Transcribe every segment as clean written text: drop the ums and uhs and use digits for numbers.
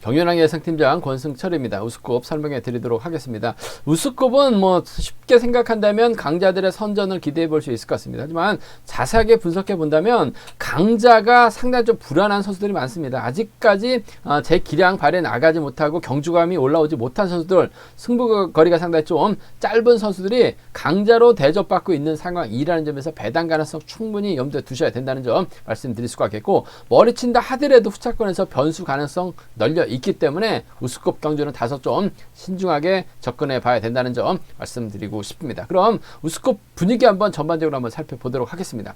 경윤왕 예상팀장 권승철입니다. 우스컵 설명해 드리도록 하겠습니다. 우스컵은 뭐 쉽게 생각한다면 강자들의 선전을 기대해 볼 수 있을 것 같습니다. 하지만 자세하게 분석해 본다면 강자가 상당히 좀 불안한 선수들이 많습니다. 아직까지 제 기량 발휘 나가지 못하고 경주감이 올라오지 못한 선수들, 승부거리가 상당히 좀 짧은 선수들이 강자로 대접받고 있는 상황이라는 점에서 배당 가능성 충분히 염두에 두셔야 된다는 점 말씀드릴 수가 있겠고, 머리친다 하더라도 후차권에서 변수 가능성 널려 있기 때문에 우스컵 경주는 다소 좀 신중하게 접근해 봐야 된다는 점 말씀드리고 싶습니다. 그럼 우스컵 분위기 한번 전반적으로 한번 살펴보도록 하겠습니다.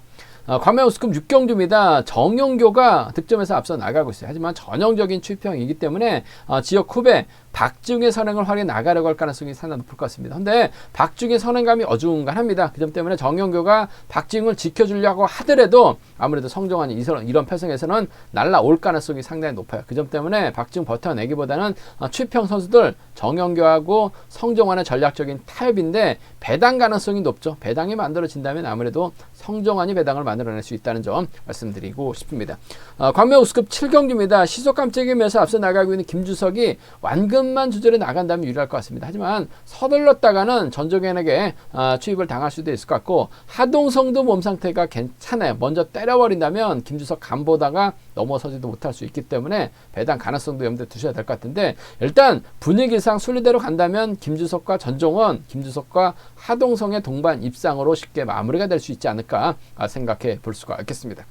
광명 우스컵 6경주입니다. 정용교가 득점에서 앞서 나가고 있어요. 하지만 전형적인 추이평이기 때문에 지역 후배 박지웅의 선행을 활용해 나가려고 할 가능성이 상당히 높을 것 같습니다. 근데 박지웅의 선행감이 어중간합니다. 그 점 때문에 정용교가 박지웅을 지켜주려고 하더라도 아무래도 성정환이 이런 패승에서는 날라올 가능성이 상당히 높아요. 그 점 때문에 박지웅 버텨내기보다는 추이평 선수들 정용교하고 성정환의 전략적인 타협인데 배당 가능성이 높죠. 배당이 만들어진다면 아무래도 성정환이 배당을 만들어낼 수 있다는 점 말씀드리고 싶습니다. 광명 우스컵 7경주입니다. 시속 깜짝이면서 앞서 나가고 있는 김주석이 완근만 조절해 나간다면 유리할 것 같습니다. 하지만 서둘렀다가는 전종현에게 추입을 당할 수도 있을 것 같고, 하동성도 몸 상태가 괜찮아요. 먼저 때려버린다면 김주석 간보다가 넘어서지도 못할 수 있기 때문에 배당 가능성도 염두에 두셔야 될 것 같은데, 일단 분위기상 순리대로 간다면 김주석과 전종원, 김주석과 하동성의 동반 입상으로 쉽게 마무리가 될 수 있지 않을까 생각해 볼 수가 있겠습니다.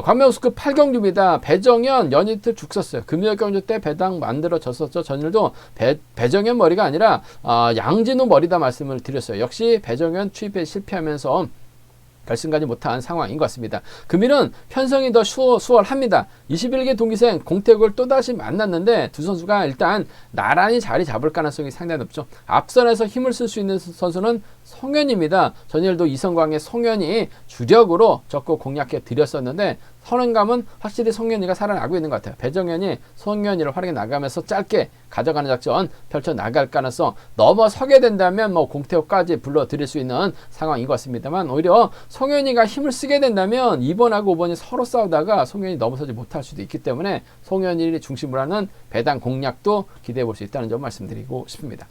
광명 우스컵 8경주입니다. 배정현 연이틀 죽 썼어요. 금요일 경주 때 배당 만들어졌었죠. 전일도 배정현 머리가 아니라 양진우 머리다 말씀을 드렸어요. 역시 배정현 추입에 실패하면서 결승 가지 못한 상황인 것 같습니다. 금일은 편성이 더 수월합니다. 21개 동기생 공태국을 또다시 만났는데 두 선수가 일단 나란히 자리 잡을 가능성이 상당히 높죠. 앞선에서 힘을 쓸 수 있는 선수는 송현입니다. 전일도 이성광의 송현이 주력으로 적극 공략해 드렸었는데 선행감은 확실히 송현이가 살아나고 있는 것 같아요. 배정현이 송현이를 활용해 나가면서 짧게 가져가는 작전 펼쳐 나갈 가능성, 넘어서게 된다면 뭐 공태호까지 불러드릴 수 있는 상황인 것 같습니다만, 오히려 송현이가 힘을 쓰게 된다면 2번하고 5번이 서로 싸우다가 송현이 넘어서지 못할 수도 있기 때문에 송현이를 중심으로 하는 배당 공략도 기대해 볼 수 있다는 점 말씀드리고 싶습니다.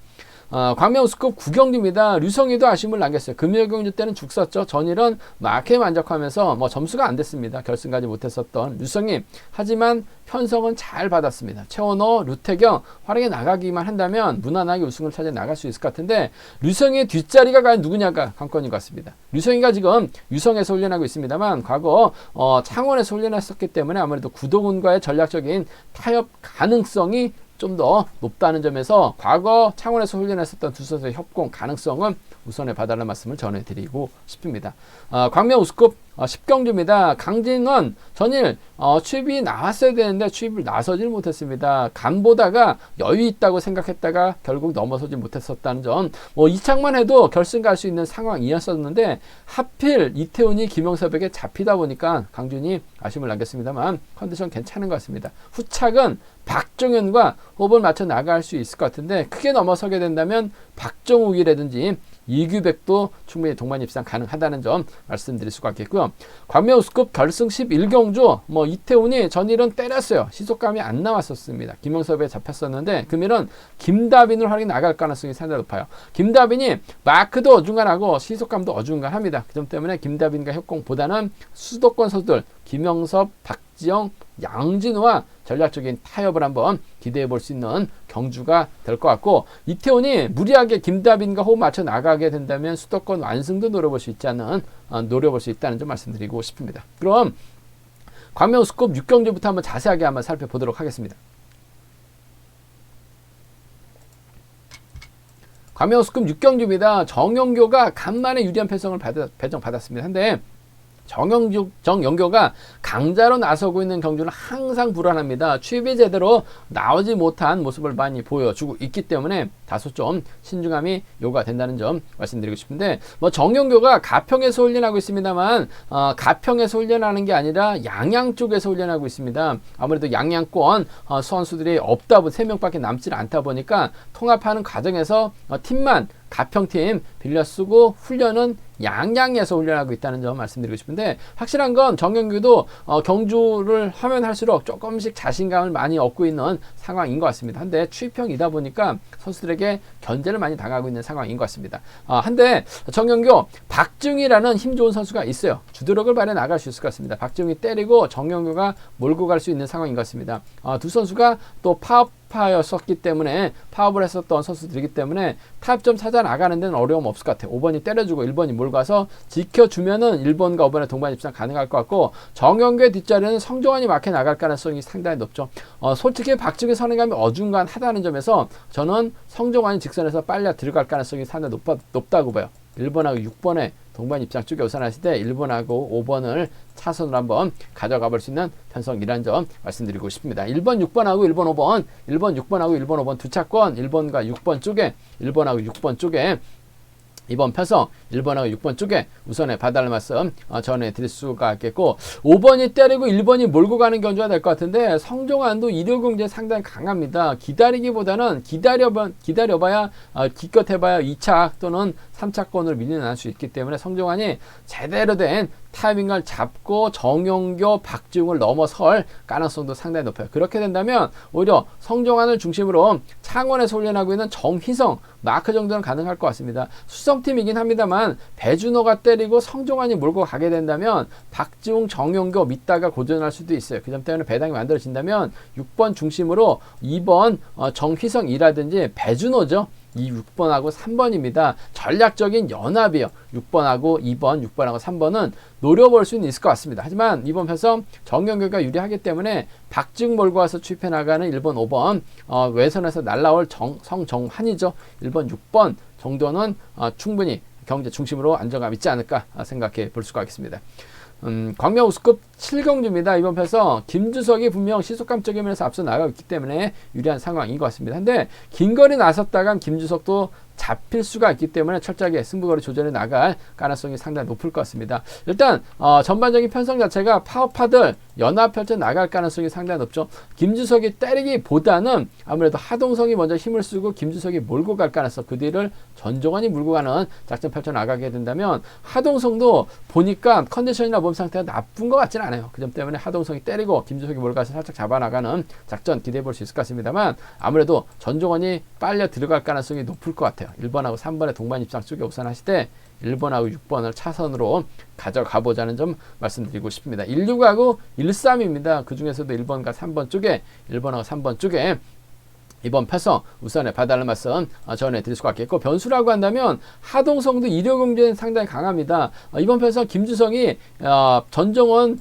광명 우스컵 9경주입니다. 류성희도 아쉬움을 남겼어요. 금요일 경주 때는 죽 썼죠. 전일은 막해 만족하면서 뭐 점수가 안 됐습니다. 결승 가지 못했었던 류성희. 하지만 편성은 잘 받았습니다. 최원호, 류태경 활용해 나가기만 한다면 무난하게 우승을 찾아 나갈 수 있을 것 같은데, 류성희의 뒷자리가 과연 누구냐가 관건인 것 같습니다. 류성희가 지금 유성에서 훈련하고 있습니다만 과거 창원에서 훈련했었기 때문에 아무래도 구도군과의 전략적인 타협 가능성이 좀 더 높다는 점에서 과거 창원에서 훈련했었던 두 선수의 협공 가능성은 우선에 봐달라는 말씀을 전해드리고 싶습니다. 광명 우스컵 10경주입니다. 강진원 전일 추입이 나왔어야 되는데 추입을 나서질 못했습니다. 간보다가 여유 있다고 생각했다가 결국 넘어서지 못했었다는 점, 이창만 해도 결승 갈 수 있는 상황이었었는데 하필 이태훈이 김영섭에게 잡히다 보니까 강준이 아쉬움을 남겼습니다만 컨디션 괜찮은 것 같습니다. 후착은 박종현과 호흡을 맞춰 나갈 수 있을 것 같은데, 크게 넘어서게 된다면 박정욱이라든지 이규백도 충분히 동반 입상 가능하다는 점 말씀드릴 수가 있겠고요. 광명 우스컵 결승 11경주 이태훈이 전일은 때렸어요. 시속감이 안 나왔었습니다. 김영섭에 잡혔었는데 금일은 김다빈을 활용해 나갈 가능성이 상당히 높아요. 김다빈이 마크도 어중간하고 시속감도 어중간합니다. 그 점 때문에 김다빈과 협공보다는 수도권 선수들 김영섭, 박지영, 양진우와 전략적인 타협을 한번 기대해 볼 수 있는 경주가 될 것 같고, 이태훈이 무리하게 김다빈과 호흡 맞춰 나가게 된다면 수도권 완승도 노려볼 수 있다는 점 말씀드리고 싶습니다. 그럼 광명 우스컵 6경주부터 한번 자세하게 한번 살펴보도록 하겠습니다. 광명 우스컵 6경주입니다. 정영교가 간만에 유리한 패성을 배정받았습니다. 근데 정영교가 강자로 나서고 있는 경주는 항상 불안합니다. 추입이 제대로 나오지 못한 모습을 많이 보여주고 있기 때문에 다소 좀 신중함이 요구가 된다는 점 말씀드리고 싶은데, 정영교가 가평에서 훈련하고 있습니다만 가평에서 훈련하는 게 아니라 양양 쪽에서 훈련하고 있습니다. 아무래도 양양권 선수들이 없다 보니 3명밖에 남지 않다 보니까 통합하는 과정에서 팀만 가평팀 빌려 쓰고 훈련은 양양에서 훈련하고 있다는 점 말씀드리고 싶은데, 확실한 건 정경규도 경주를 하면 할수록 조금씩 자신감을 많이 얻고 있는 상황인 것 같습니다. 한데 추입형이다 보니까 선수들에게 견제를 많이 당하고 있는 상황인 것 같습니다. 한데 정경규, 박지웅이라는 힘 좋은 선수가 있어요. 주도력을 발휘해 나갈 수 있을 것 같습니다. 박지웅이 때리고 정경규가 몰고 갈 수 있는 상황인 것 같습니다. 두 선수가 또 파업파였었기 때문에, 파업을 했었던 선수들이기 때문에 타협점 찾아 나가는 데는 어려움 없을 것 같아요. 5번이 때려주고 1번이 몰고 가서 지켜주면은 1번과 5번의 동반 입상 가능할 것 같고, 정경규의 뒷자리는 성종환이 막혀 나갈 가능성이 상당히 높죠. 솔직히 박지웅의 선행감이 어중간하다는 점에서 저는 성종환이 직선에서 빨리 들어갈 가능성이 상당히 높다고 봐요. 1번하고 6번의 동반 입장 쪽에 우선하실 때 1번하고 5번을 차선으로 한번 가져가 볼 수 있는 편성이라는 점 말씀드리고 싶습니다. 1번, 6번하고 1번, 5번, 1번, 6번하고 1번, 5번 두 차권, 1번과 6번 쪽에, 1번하고 6번 쪽에 이번 편성 1번하고 6번 쪽에 우선에 봐달라는 말씀 전해드릴 수가 있겠고, 5번이 때리고 1번이 몰고 가는 경주가 될 것 같은데, 성종환도 이력경제 상당히 강합니다. 기다리기보다는 기다려봐야 기껏 해봐야 2차 또는 3차권으로 밀려날 수 있기 때문에 성종환이 제대로 된 타이밍을 잡고 정용교, 박지웅을 넘어설 가능성도 상당히 높아요. 그렇게 된다면 오히려 성종환을 중심으로 창원에서 훈련하고 있는 정희성, 마크 정도는 가능할 것 같습니다. 수성팀이긴 합니다만 배준호가 때리고 성종환이 몰고 가게 된다면 박지웅, 정용교 믿다가 고전할 수도 있어요. 그 점 때문에 배당이 만들어진다면 6번 중심으로 2번 정희성이라든지 배준호죠. 이 6번하고 3번입니다. 전략적인 연합이에요. 6번하고 2번, 6번하고 3번은 노려볼 수는 있을 것 같습니다. 하지만 이번 편성 정경규가 유리하기 때문에 박지웅 몰고 와서 추입해 나가는 1번, 5번 외선에서 날라올 성정환이죠. 1번, 6번 정도는 충분히 경제 중심으로 안정감 있지 않을까 생각해 볼 수가 있겠습니다. 광명 우수급 7경주입니다. 이번 편에서 김주석이 분명 시속감적인 면에서 앞서 나가고 있기 때문에 유리한 상황인 것 같습니다. 근데 긴 거리 나섰다간 김주석도 잡힐 수가 있기 때문에 철저하게 승부거리 조절해 나갈 가능성이 상당히 높을 것 같습니다. 일단 전반적인 편성 자체가 파워파들 연합 펼쳐 나갈 가능성이 상당히 높죠. 김주석이 때리기보다는 아무래도 하동성이 먼저 힘을 쓰고 김주석이 몰고 갈 가능성, 그 뒤를 전종환이 몰고 가는 작전 펼쳐 나가게 된다면, 하동성도 보니까 컨디션이나 몸 상태가 나쁜 것 같지는 않아요. 그 점 때문에 하동성이 때리고 김주석이 몰고 가서 살짝 잡아나가는 작전 기대해 볼 수 있을 것 같습니다만, 아무래도 전종환이 빨려 들어갈 가능성이 높을 것 같아요. 1번하고 3번의 동반 입장 쪽에 우선하실 때 1번하고 6번을 차선으로 가져가 보자는 점 말씀드리고 싶습니다. 16하고 13입니다. 그 중에서도 1번과 3번 쪽에, 1번하고 3번 쪽에 이번 편성 우선에 봐달라는 말씀 전해드릴 수가 있겠고, 변수라고 한다면 하동성도 이력경제는 상당히 강합니다. 이번 편성 김주성이 전종원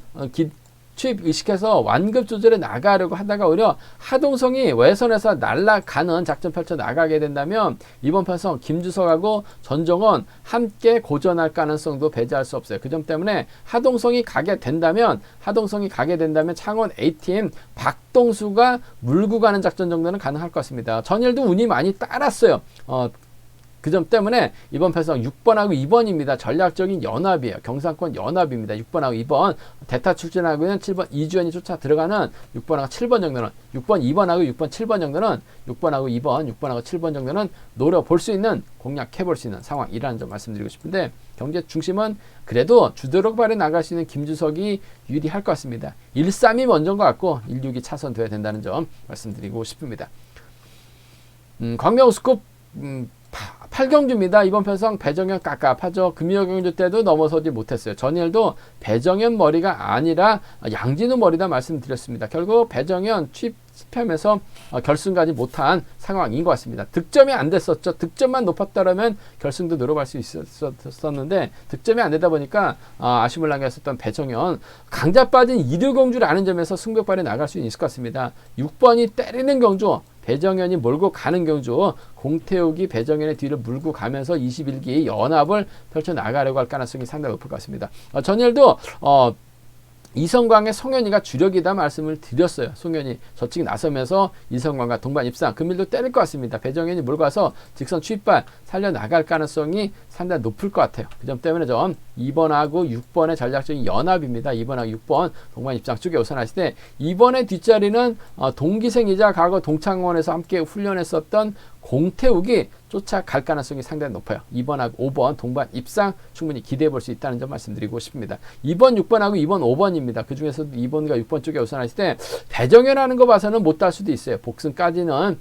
추입 의식해서 완급 조절에 나가려고 하다가 오히려 하동성이 외선에서 날아가는 작전 펼쳐 나가게 된다면 이번 편성 김주석하고 전정원 함께 고전할 가능성도 배제할 수 없어요. 그 점 때문에 하동성이 가게 된다면 창원 A팀 박동수가 물고 가는 작전 정도는 가능할 것 같습니다. 전일도 운이 많이 따랐어요. 그 점 때문에 이번 편성 6번하고 2번입니다. 전략적인 연합이에요. 경상권 연합입니다. 6번하고 2번 대타 출전하고 있는 7번 이주연이 쫓아 들어가는 6번하고 7번 정도는, 6번, 2번하고 6번, 7번 정도는 6번하고 2번, 6번하고 7번 정도는 노려볼 수 있는, 공략해 볼 수 있는 상황이라는 점 말씀드리고 싶은데, 경제 중심은 그래도 주도력 발휘 나갈 수 있는 김주석이 유리할 것 같습니다. 1-3이 먼저인 것 같고 1-6이 차선돼야 된다는 점 말씀드리고 싶습니다. 광명 우스컵 8경주입니다. 이번 편성 배정현 깝깝하죠. 금요경주 때도 넘어서지 못했어요. 전일도 배정현 머리가 아니라 양진우 머리다 말씀드렸습니다. 결국 배정현 취입하면서 결승 가지 못한 상황인 것 같습니다. 득점이 안 됐었죠. 득점만 높았다면 결승도 노려갈 수 있었는데 득점이 안 되다 보니까 아쉬움을 남겼었던 배정현, 강자 빠진 이류경주라는 점에서 승벽발에 나갈 수 있을 것 같습니다. 6번이 때리는 경주, 배정현이 몰고 가는 경주, 공태욱이 배정현의 뒤를 물고 가면서 21기 연합을 펼쳐 나가려고 할 가능성이 상당히 높을 것 같습니다. 전일도 이성광의 송현이가 주력이다 말씀을 드렸어요. 송현이 저측 나서면서 이성광과 동반 입상, 금일도 때릴 것 같습니다. 배정현이 몰고 가서 직선 추입발 살려나갈 가능성이 상당히 높을 것 같아요. 그 점 때문에 좀 2번하고 6번의 전략적인 연합입니다. 2번하고 6번 동반 입장 쪽에 우선하실 때 2번의 뒷자리는 동기생이자 과거 동창원에서 함께 훈련했었던 공태욱이 쫓아갈 가능성이 상당히 높아요. 2번하고 5번 동반 입상 충분히 기대해 볼 수 있다는 점 말씀드리고 싶습니다. 2번, 6번하고 2번, 5번입니다. 그 중에서도 2번과 6번 쪽에 우선하실 때 배정현하는 거 봐서는 못 딸 수도 있어요. 복승까지는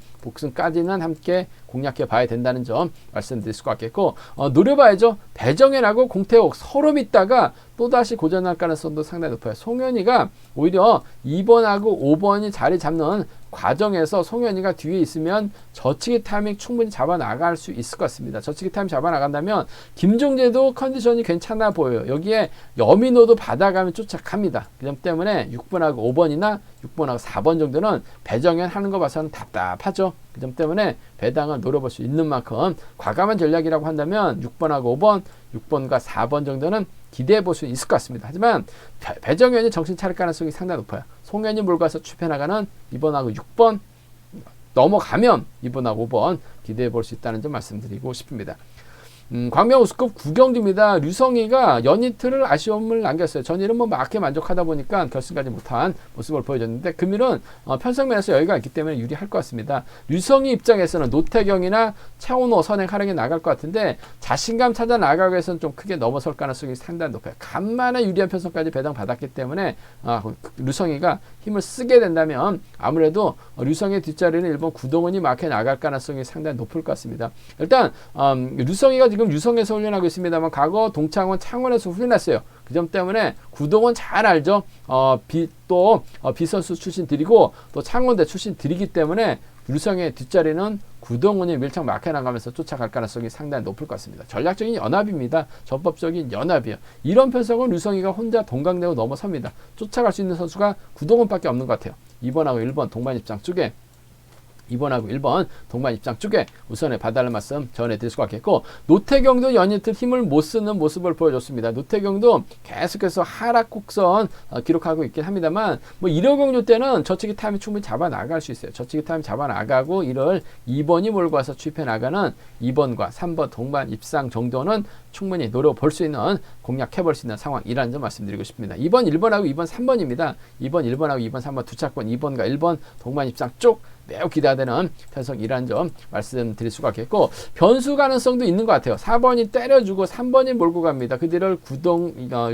함께 공략해 봐야 된다는 점 말씀드릴 수가 있겠고 노려봐야죠. 배정현하고 공태욱 서로 믿다가 또다시 고전할 가능성도 상당히 높아요. 송현이가 오히려 2번하고 5번이 자리 잡는 과정에서 송현이가 뒤에 있으면 저치기 타이밍 충분히 잡아 나갈 수 있을 것 같습니다. 저치기 타이밍 잡아 나간다면 김종재도 컨디션이 괜찮아 보여요. 여기에 여민호도 받아가면 쫓아갑니다. 그 점 때문에 6번하고 5번이나 6번하고 4번 정도는 배정현 하는 거 봐서는 답답하죠. 그 점 때문에 배당을 노려볼 수 있는 만큼 과감한 전략이라고 한다면 6번하고 5번, 6번과 4번 정도는 기대해 볼 수 있을 것 같습니다. 하지만 배정현이 정신 차릴 가능성이 상당히 높아요. 송현이 몰고 가서 추편하가는 2번하고 6번 넘어가면 2번하고 5번 기대해 볼 수 있다는 점 말씀드리고 싶습니다. 광명 우승급 구경주입니다. 류성희가 연이틀을 아쉬움을 남겼어요. 전일은 뭐 막게 만족하다 보니까 결승까지 못한 모습을 보여줬는데 금일은 편성면에서 여유가 있기 때문에 유리할 것 같습니다. 류성희 입장에서는 노태경이나 최원호 선행 활약이 나갈 것 같은데 자신감 찾아 나가기 위해서는 좀 크게 넘어설 가능성이 상당히 높아요. 간만에 유리한 편성까지 배당 받았기 때문에 류성희가 힘을 쓰게 된다면 아무래도 류성희 뒷자리는 일본 구동원이 막혀 나갈 가능성이 상당히 높을 것 같습니다. 일단 류성희가 지금 유성에서 훈련하고 있습니다만 과거 동창원 창원에서 훈련했어요. 그 점 때문에 구동원 잘 알죠. 비선수 출신들이고 또 창원대 출신들이기 때문에 류성의 뒷자리는 구동원이 밀착 막혀나가면서 쫓아갈 가능성이 상당히 높을 것 같습니다. 전략적인 연합입니다. 전법적인 연합이에요. 이런 편성은 류성희가 혼자 동강내고 넘어섭니다. 쫓아갈 수 있는 선수가 구동원밖에 없는 것 같아요. 2번하고 1번 동반 입장 쪽에 2번하고 1번 동반 입장 쪽에 우선에 봐달라는 말씀 전해드릴 수가 있겠고 노태경도 연이틀 힘을 못 쓰는 모습을 보여줬습니다. 노태경도 계속해서 하락 곡선 기록하고 있긴 합니다만 뭐 1호 경주 때는 저치기 타임이 충분히 잡아 나갈 수 있어요. 저치기 타임 잡아 나가고 이를 2번이 몰고 와서 취입해 나가는 2번과 3번 동반 입상 정도는 충분히 노려볼 수 있는 공략해 볼 수 있는 상황이라는 점 말씀드리고 싶습니다. 2번 1번하고 2번 3번입니다. 2번 1번하고 2번 3번 두 차권 2번과 1번 동반 입상 쪽 매우 기대되는 편성이라는 점 말씀드릴 수가 있겠고 변수 가능성도 있는 것 같아요. 4번이 때려주고 3번이 몰고 갑니다. 그 뒤를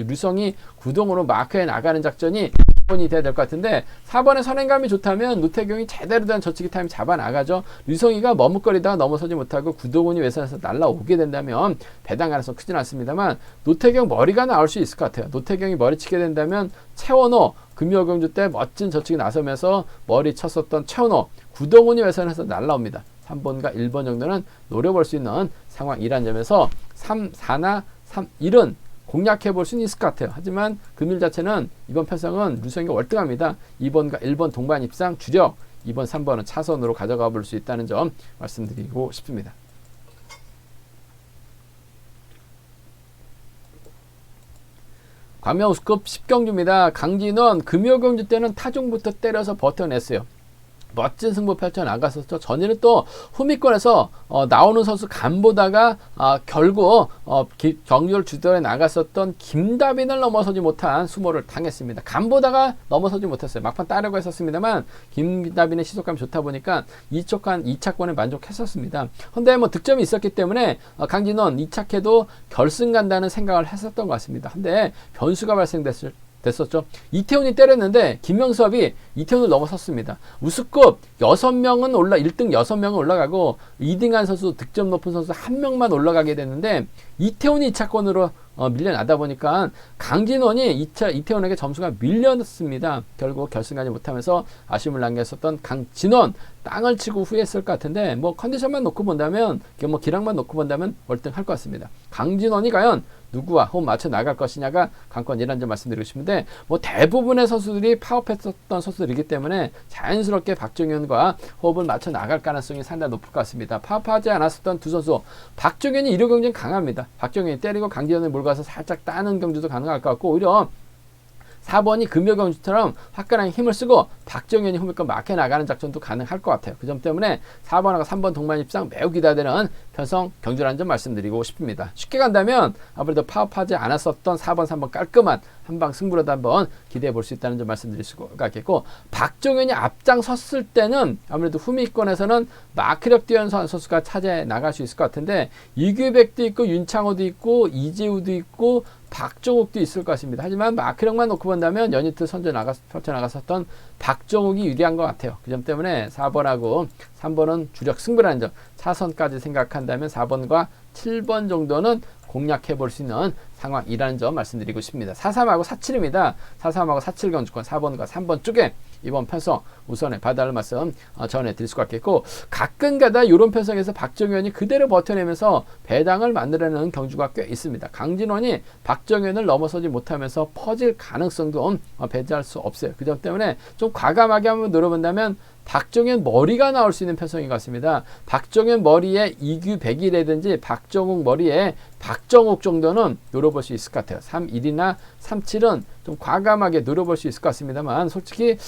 류성이 구동으로 마크해 나가는 작전이 4번이 돼야 될 것 같은데 4번의 선행감이 좋다면 노태경이 제대로 된 저치기 타임 잡아 나가죠. 류성이가 머뭇거리다가 넘어서지 못하고 구동훈이 외선에서 날라오게 된다면 배당 가능성 크진 않습니다만 노태경 머리가 나올 수 있을 것 같아요. 노태경이 머리 치게 된다면 최원호 금요경주 때 멋진 저치기 나서면서 머리 쳤었던 최원호 구동훈이 외선에서 날라옵니다. 3번과 1번 정도는 노려볼 수 있는 상황이라는 점에서 3, 4나 3, 1은 공략해 볼 수는 있을 것 같아요. 하지만 금일 자체는 이번 편성은 류성이가 월등합니다. 2번과 1번 동반 입상 주력 2번, 3번은 차선으로 가져가 볼 수 있다는 점 말씀드리고 싶습니다. 광명우수급 10경주입니다. 강진원 금요경주 때는 타종부터 때려서 버텨냈어요. 멋진 승부 펼쳐나갔었죠. 전에는 또 후미권에서 나오는 선수 간보다가 결국 경주를 주도해 나갔었던 김다빈을 넘어서지 못한 수모를 당했습니다. 간보다가 넘어서지 못했어요. 막판 따려고 했었습니다만 김다빈의 시속감이 좋다 보니까 2차권에 만족했었습니다. 근데 뭐 득점이 있었기 때문에 강진원 2차캐도 결승 간다는 생각을 했었던 것 같습니다. 근데 변수가 됐었죠. 이태훈이 때렸는데 김명섭이 이태훈을 넘어섰습니다. 우수급 6명은 1등 6명은 올라가고 2등한 선수 득점 높은 선수 1명만 올라가게 됐는데 이태훈이 2차권으로 밀려나다 보니까 강진원이 이태훈에게 점수가 밀렸습니다. 결국 결승 가지 못하면서 아쉬움을 남겼었던 강진원 땅을 치고 후회했을 것 같은데 뭐 컨디션만 놓고 본다면 뭐 기량만 놓고 본다면 월등할 것 같습니다. 강진원이 과연 누구와 호흡 맞춰 나갈 것이냐가 관건이라는 점 말씀드리고 싶은데 뭐 대부분의 선수들이 파업했었던 선수들이기 때문에 자연스럽게 박정현과 호흡을 맞춰 나갈 가능성이 상당히 높을 것 같습니다. 파업하지 않았었던 두 선수 박정현이 1호 경쟁 강합니다. 박정현이 때리고 강진원을 몰고 가서 살짝 따는 경주도 가능할 것 같고 오히려 4번이 금요경주처럼 화끈하게 힘을 쓰고 박정현이 후미권 막혀 나가는 작전도 가능할 것 같아요. 그 점 때문에 4번하고 3번 동반 입상 매우 기대되는 편성 경주라는 점 말씀드리고 싶습니다. 쉽게 간다면 아무래도 파업하지 않았었던 4번, 3번 깔끔한 한방 승부라도 한번 기대해 볼 수 있다는 점 말씀드릴 수가 있겠고, 박정현이 앞장섰을 때는 아무래도 후미권에서는 마크력 뛰어난 선수가 차지해 나갈 수 있을 것 같은데, 이규백도 있고 윤창호도 있고 이재우도 있고 박정욱도 있을 것 같습니다. 하지만 마크력만 놓고 본다면 연이트 펼쳐나갔었던 박정욱이 유리한 것 같아요. 그 점 때문에 4번하고 3번은 주력 승부라는 점, 차선까지 생각한다면 4번과 7번 정도는 공략해 볼 수 있는 상황이라는 점 말씀드리고 싶습니다. 43하고 47입니다. 43하고 47 경주권 4번과 3번 쪽에 이번 편성 우선에 봐달라는 말씀 전해드릴 수가 있겠고, 가끔가다 이런 편성에서 박정현이 그대로 버텨내면서 배당을 만들어내는 경주가 꽤 있습니다. 강진원이 박정현을 넘어서지 못하면서 퍼질 가능성도 배제할 수 없어요. 그 점 때문에 좀 과감하게 한번 노려본다면 박정현 머리가 나올 수 있는 편성인 것 같습니다. 박정현 머리에 이규백이라든지 박정욱 머리에 박정욱 정도는 노려볼 수 있을 것 같아요. 3-1이나 3-7은 좀 과감하게 노려볼 수 있을 것 같습니다만, 솔직히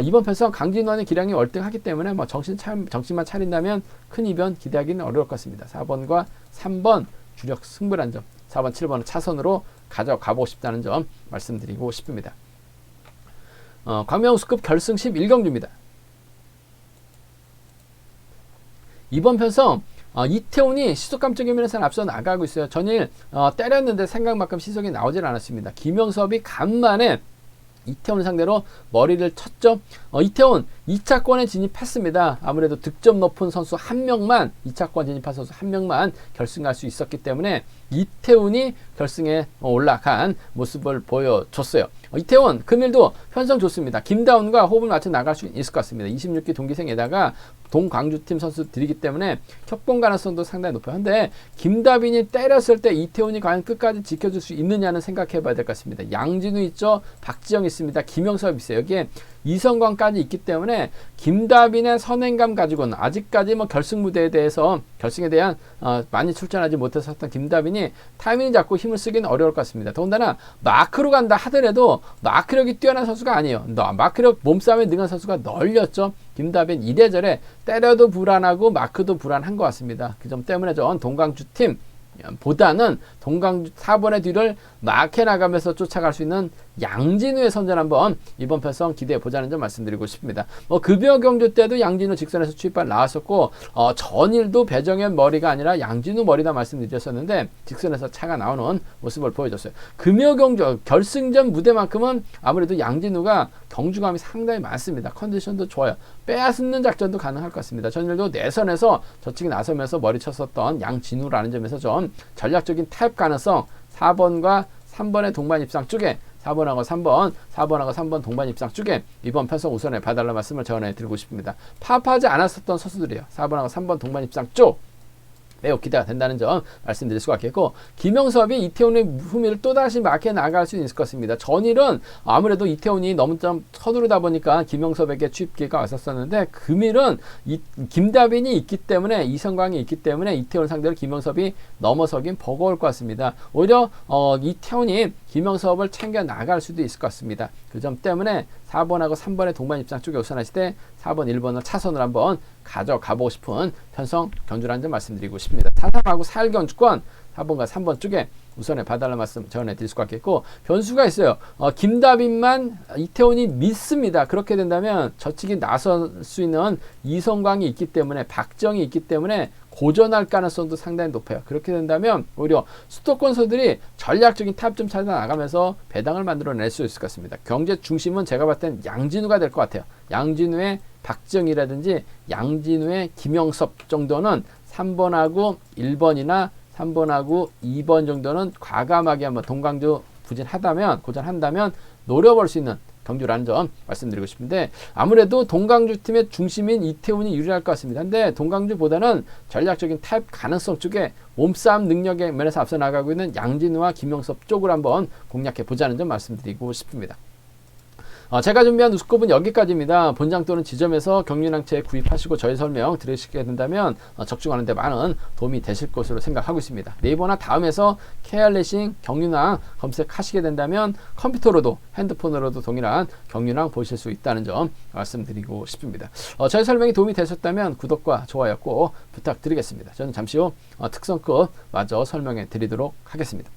이번 편성 강진원의 기량이 월등하기 때문에 뭐 정신만 차린다면 큰 이변 기대하기는 어려울 것 같습니다. 4번과 3번 주력 승부란 점, 4번, 7번은 차선으로 가져가보고 싶다는 점 말씀드리고 싶습니다. 광명우스급 결승 11경주입니다. 이번 편성 이태훈이 시속감적인 면에서는 앞서 나가고 있어요. 전일 때렸는데 생각만큼 시속이 나오질 않았습니다. 김영섭이 간만에 이태훈을 상대로 머리를 쳤죠. 이태훈 2차권에 진입했습니다. 아무래도 득점 높은 선수 한 명만, 2차권 진입한 선수 한 명만 결승할 수 있었기 때문에 이태훈이 결승에 올라간 모습을 보여줬어요. 이태훈 금일도 편성 좋습니다. 김다운과 호흡을 맞춰 나갈 수 있을 것 같습니다. 26기 동기생에다가 동광주팀 선수들이기 때문에 협공 가능성도 상당히 높아요. 근데 김다빈이 때렸을 때 이태훈이 과연 끝까지 지켜줄 수 있느냐는 생각해 봐야 될 것 같습니다. 양진우 있죠. 박지영 있습니다. 김영섭 있어요. 여기에 이성광까지 있기 때문에 김다빈의 선행감 가지고는 아직까지 뭐 결승 무대에 대해서, 결승에 대한 많이 출전하지 못했었던 김다빈이 타이밍 잡고 힘을 쓰기는 어려울 것 같습니다. 더군다나 마크로 간다 하더라도 마크력이 뛰어난 선수가 아니에요. 마크력 몸싸움에 능한 선수가 널렸죠. 김다빈 이래저래 때려도 불안하고 마크도 불안한 것 같습니다. 그 점 때문에 전 동광주팀 보다는 동강주 4번의 뒤를 막해 나가면서 쫓아갈 수 있는 양진우의 선전 한번 이번 편성 기대해 보자는 점 말씀드리고 싶습니다. 급여 경주 때도 양진우 직선에서 추입발 나왔었고, 전일도 배정현 머리가 아니라 양진우 머리다 말씀드렸었는데 직선에서 차가 나오는 모습을 보여줬어요. 금요 경주 결승전 무대만큼은 아무래도 양진우가 경주감이 상당히 많습니다. 컨디션도 좋아요. 빼앗는 작전도 가능할 것 같습니다. 전일도 내선에서 저측에 나서면서 머리 쳤었던 양진우라는 점에서 좀 전략적인 타협 가능성, 4번과 3번의 동반 입상 쪽에 4번하고 3번 동반 입상 쪽에 이번 편성 우선에 봐달라는 말씀을 전해드리고 싶습니다. 파업하지 않았었던 선수들이에요. 4번하고 3번 동반 입상 쪽 매우 기대가 된다는 점 말씀드릴 수가 있겠고, 김영섭이 이태훈의 후미를 또다시 막혀 나갈 수 있을 것 같습니다. 전일은 아무래도 이태훈이 너무 좀 서두르다 보니까 김영섭에게 추입기가 왔었었는데, 금일은 김다빈이 있기 때문에, 이성광이 있기 때문에 이태훈 상대로 김영섭이 넘어서긴 버거울 것 같습니다. 오히려 이태훈이 김영섭을 챙겨 나갈 수도 있을 것 같습니다. 그 점 때문에 4번하고 3번의 동반 입상 쪽에 우선하실 때 4번, 1번을 차선으로 한번 가져가보고 싶은 편성 경주라는 점 말씀드리고 싶습니다. 4-3하고 4일 경주권 4번과 3번 쪽에 우선에 봐달라는 말씀 전해드릴 수가 있겠고, 변수가 있어요. 김다빈만 이태훈이 믿습니다. 그렇게 된다면 저측이 나설 수 있는 이성광이 있기 때문에, 박정이 있기 때문에 고전할 가능성도 상당히 높아요. 그렇게 된다면 오히려 수도권서들이 전략적인 탑 좀 찾아 나가면서 배당을 만들어낼 수 있을 것 같습니다. 경제 중심은 제가 봤을 땐 양진우가 될 것 같아요. 양진우의 박정이라든지 양진우의 김영섭 정도는 3번하고 1번이나 3번하고 2번 정도는 과감하게 한번 동강주 고전한다면 노려볼 수 있는 경주라는 점 말씀드리고 싶은데, 아무래도 동강주 팀의 중심인 이태훈이 유리할 것 같습니다. 근데 동강주보다는 전략적인 타입 가능성 쪽에 몸싸움 능력의 면에서 앞서 나가고 있는 양진우와 김영섭 쪽을 한번 공략해 보자는 점 말씀드리고 싶습니다. 제가 준비한 우스컵은 여기까지입니다. 본장 또는 지점에서 경륜항체 구입하시고 저희 설명 들으시게 된다면 적중하는 데 많은 도움이 되실 것으로 생각하고 있습니다. 네이버나 다음에서 KR레싱 경륜항 검색하시게 된다면 컴퓨터로도 핸드폰으로도 동일한 경륜항 보실 수 있다는 점 말씀드리고 싶습니다. 저희 설명이 도움이 되셨다면 구독과 좋아요 꼭 부탁드리겠습니다. 저는 잠시 후 특성급 마저 설명해 드리도록 하겠습니다.